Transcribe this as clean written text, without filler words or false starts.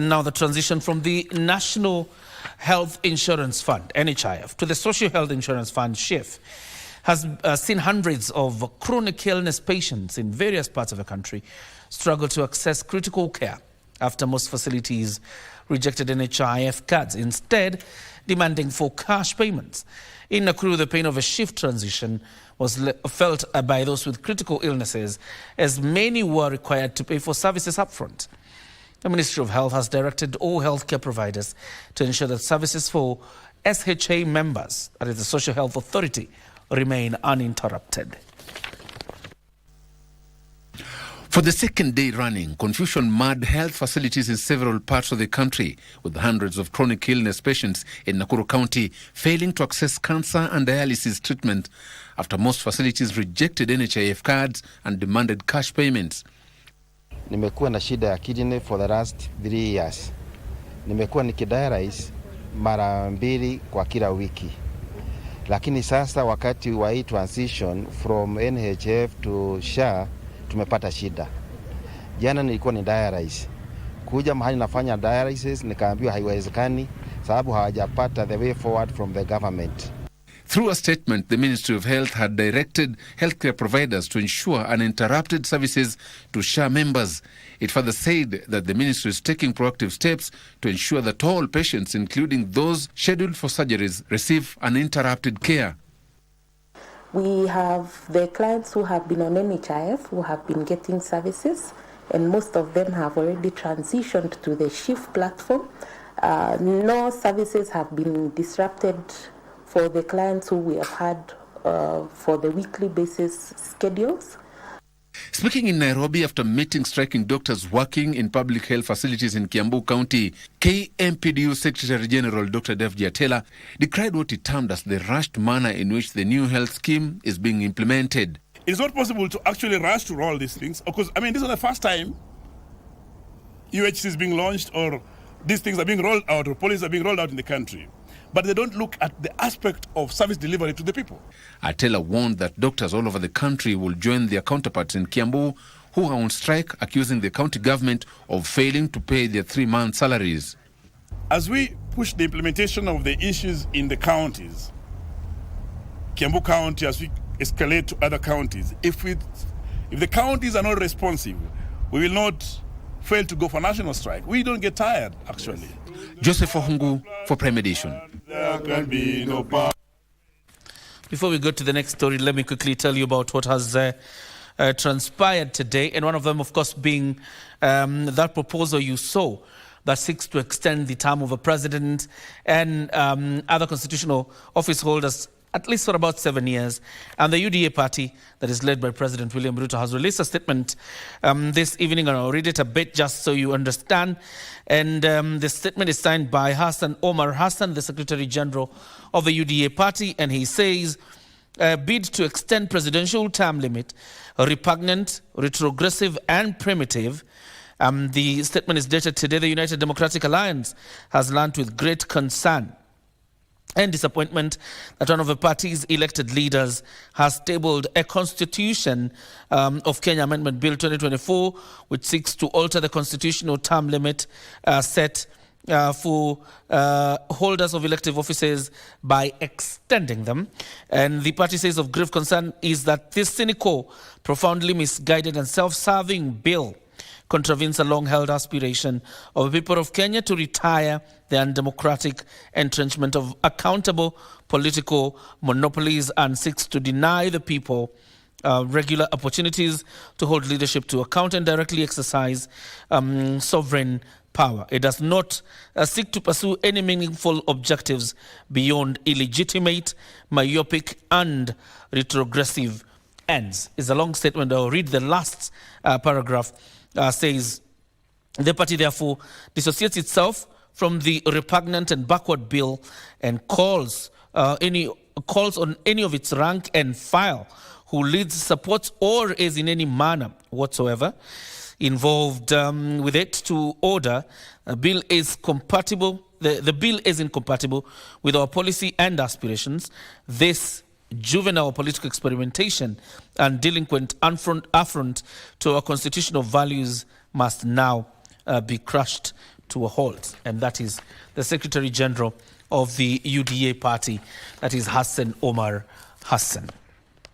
Now the transition from the National Health Insurance Fund, NHIF, to the Social Health Insurance Fund, SHIF, has seen hundreds of chronic illness patients in various parts of the country struggle to access critical care after most facilities rejected NHIF cards, instead demanding for cash payments. In Nakuru, the pain of a SHIF transition was felt by those with critical illnesses, as many were required to pay for services upfront. The Ministry of Health has directed all healthcare providers to ensure that services for SHA members, that is the Social Health Authority, remain uninterrupted. For the second day running, confusion marred health facilities in several parts of the country, with hundreds of chronic illness patients in Nakuru County failing to access cancer and dialysis treatment after most facilities rejected NHIF cards and demanded cash payments. Nimekuwa na shida ya kidney for the last 3 years. Nimekuwa nikidialyze mara 2 kwa kila wiki. Lakini sasa wakati wa hii transition from NHIF to SHA tumepata shida. Jana nilikuwa ni dialyze. Kuja mahali nafanya dialysis nikaambiwa haiwezekani sababu hawajapata the way forward from the government. Through a statement, the Ministry of Health had directed healthcare providers to ensure uninterrupted services to SHA members. It further said that the ministry is taking proactive steps to ensure that all patients, including those scheduled for surgeries, receive uninterrupted care. We have the clients who have been on NHIF who have been getting services, and most of them have already transitioned to the SHIF platform. No services have been disrupted for the clients who we have had for the weekly basis schedules. Speaking in Nairobi after meeting striking doctors working in public health facilities in Kiambu County, KMPDU Secretary General Dr. Dev Jatela decried what he termed as the rushed manner in which the new health scheme is being implemented. It's not possible to actually rush to all these things, because, I mean, this is the first time UHC is being launched or these things are being rolled out or policies are being rolled out in the country. But they don't look at the aspect of service delivery to the people. Atela warned that doctors all over the country will join their counterparts in Kiambu who are on strike, accusing the county government of failing to pay their 3-month salaries. As we push the implementation of the issues in the counties, Kiambu County, as we escalate to other counties, if the counties are not responsive, we will not fail to go for national strike. We don't get tired, actually. Joseph Ohungu for Prime Edition. Before we go to the next story, let me quickly tell you about what has transpired today. And one of them, of course, being that proposal you saw that seeks to extend the term of a president and other constitutional office holders at least for about 7 years. And the UDA party that is led by President William Ruto has released a statement this evening, and I'll read it a bit just so you understand. And the statement is signed by Hassan Omar Hassan, the Secretary General of the UDA party, and he says, bid to extend presidential term limit, repugnant, retrogressive and primitive. The statement is dated today. The United Democratic Alliance has learned with great concern and disappointment that one of the party's elected leaders has tabled a constitution of Kenya Amendment Bill 2024, which seeks to alter the constitutional term limit set for holders of elective offices by extending them. And the party says of grave concern is that this cynical, profoundly misguided and self-serving bill contravenes a long-held aspiration of the people of Kenya to retire the undemocratic entrenchment of accountable political monopolies and seeks to deny the people regular opportunities to hold leadership to account and directly exercise sovereign power. It does not seek to pursue any meaningful objectives beyond illegitimate, myopic and retrogressive ends. It's a long statement. I'll read the last paragraph. Says, the party therefore dissociates itself from the repugnant and backward bill and calls on any of its rank and file who leads, supports or is in any manner whatsoever involved with it to order a bill is compatible. The bill is incompatible with our policy and aspirations. This juvenile political experimentation and delinquent affront to our constitutional values must now be crushed to a halt. And that is the Secretary General of the UDA party, that is Hassan Omar Hassan.